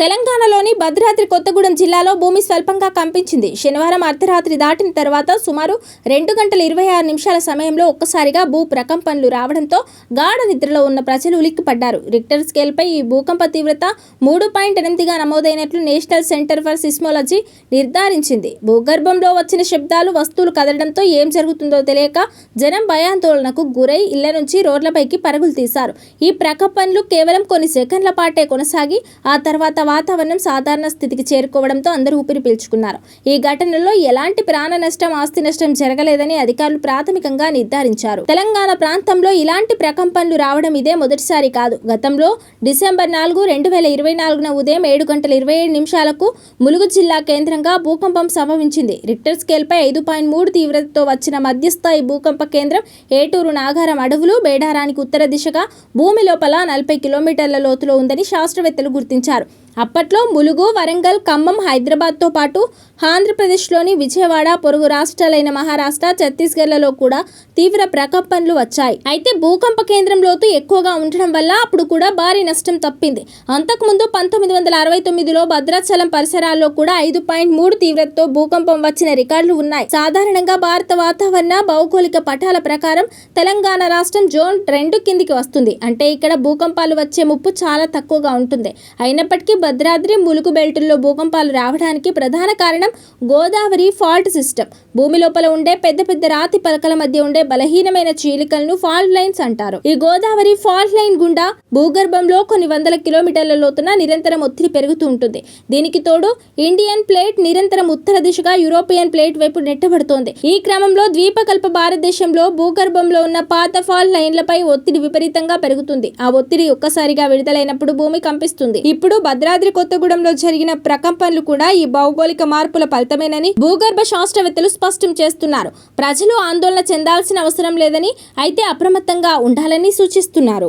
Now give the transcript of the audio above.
తెలంగాణలోని భద్రాద్రి కొత్తగూడెం జిల్లాలో భూమి స్వల్పంగా కంపించింది. శనివారం అర్ధరాత్రి దాటిన తర్వాత సుమారు 2 గంటల 26 నిమిషాల సమయంలో ఒక్కసారిగా భూ ప్రకంపనలు రావడంతో గాఢ నిద్రలో ఉన్న ప్రజలు ఉలిక్కిపడ్డారు. రిక్టర్ స్కేల్పై ఈ భూకంప తీవ్రత 3.8గా నమోదైనట్లు నేషనల్ సెంటర్ ఫర్ సిస్మోలజీ నిర్ధారించింది. భూగర్భంలో వచ్చిన శబ్దాలు, వస్తువులు కదలడంతో ఏం జరుగుతుందో తెలియక జనం భయాందోళనకు గురై ఇళ్ల నుంచి రోడ్లపైకి పరుగులు తీశారు. ఈ ప్రకంపనలు కేవలం కొన్ని సెకండ్ల పాటే కొనసాగి ఆ తర్వాత వాతావరణం సాధారణ స్థితికి చేరుకోవడంతో అందరూ ఊపిరి పీల్చుకున్నారు. ఈ ఘటనలో ఎలాంటి ప్రాణ నష్టం, ఆస్తి నష్టం జరగలేదని అధికారులు ప్రాథమికంగా నిర్ధారించారు. తెలంగాణ ప్రాంతంలో ఇలాంటి ప్రకంపనలు రావడం ఇదే మొదటిసారి కాదు. గతంలో డిసెంబర్ 4, 2024న ఉదయం 7 గంటల 27 నిమిషాలకు ములుగు జిల్లా కేంద్రంగా భూకంపం సంభవించింది. రిక్టర్ స్కేల్పై 5.3 తీవ్రతతో వచ్చిన మధ్యస్థాయి భూకంప కేంద్రం ఏటూరు నాగారం అడవులు, బేడారానికి ఉత్తర దిశగా భూమి లోపల 40 కిలోమీటర్ల లోతులో ఉందని శాస్త్రవేత్తలు గుర్తించారు. అప్పట్లో ములుగు, వరంగల్, ఖమ్మం, హైదరాబాద్తో పాటు ఆంధ్రప్రదేశ్లోని విజయవాడ, పొరుగు రాష్ట్రాలైన మహారాష్ట్ర, ఛత్తీస్గఢ్లలో కూడా తీవ్ర ప్రకంపనలు వచ్చాయి. అయితే భూకంప కేంద్రం లోతు ఎక్కువగా ఉండడం వల్ల అప్పుడు కూడా భారీ నష్టం తప్పింది. అంతకుముందు 1969లో భద్రాచలం పరిసరాల్లో కూడా 5.3 తీవ్రతతో భూకంపం వచ్చిన రికార్డులు ఉన్నాయి. సాధారణంగా భారత వాతావరణ భౌగోళిక పటాల ప్రకారం తెలంగాణ రాష్ట్రం జోన్ 2 కిందికి వస్తుంది. అంటే ఇక్కడ భూకంపాలు వచ్చే ముప్పు చాలా తక్కువగా ఉంటుంది. అయినప్పటికీ భద్రాద్రి, ములుగు బెల్టుల్లో భూకంపాలు రావడానికి ప్రధాన కారణం గోదావరి ఫాల్ట్ సిస్టమ్. భూమి లోపల ఉండే పెద్ద పెద్ద రాతి పలకల మధ్య ఉండే బలహీనమైన చీలికలను ఫాల్ట్ లైన్స్ అంటారు. ఈ గోదావరి ఫాల్ట్ లైన్ గుండా భూగర్భంలో కొన్ని వందల కిలోమీటర్ల లోతున నిరంతరం ఒత్తిడి పెరుగుతూ ఉంటుంది. దీనికి తోడు ఇండియన్ ప్లేట్ నిరంతరం ఉత్తర దిశగా యూరోపియన్ ప్లేట్ వైపు నెట్టబడుతోంది. ఈ క్రమంలో ద్వీపకల్ప భారతదేశంలో భూగర్భంలో ఉన్న పాత ఫాల్ట్ లైన్లపై ఒత్తిడి విపరీతంగా పెరుగుతుంది. ఆ ఒత్తిడి ఒక్కసారిగా విడుదలైనప్పుడు భూమి కంపిస్తుంది. ఇప్పుడు భద్రాద్రి కొత్తగూడెంలో జరిగిన ప్రకంపనలు కూడా ఈ భౌగోళిక మార్పుల ఫలితమేనని భూగర్భ శాస్త్రవేత్తలు స్పష్టం చేస్తున్నారు. ప్రజలు ఆందోళన చెందాల్సిన అవసరం లేదని, అయితే అప్రమత్తంగా ఉండాలని సూచిస్తున్నారు.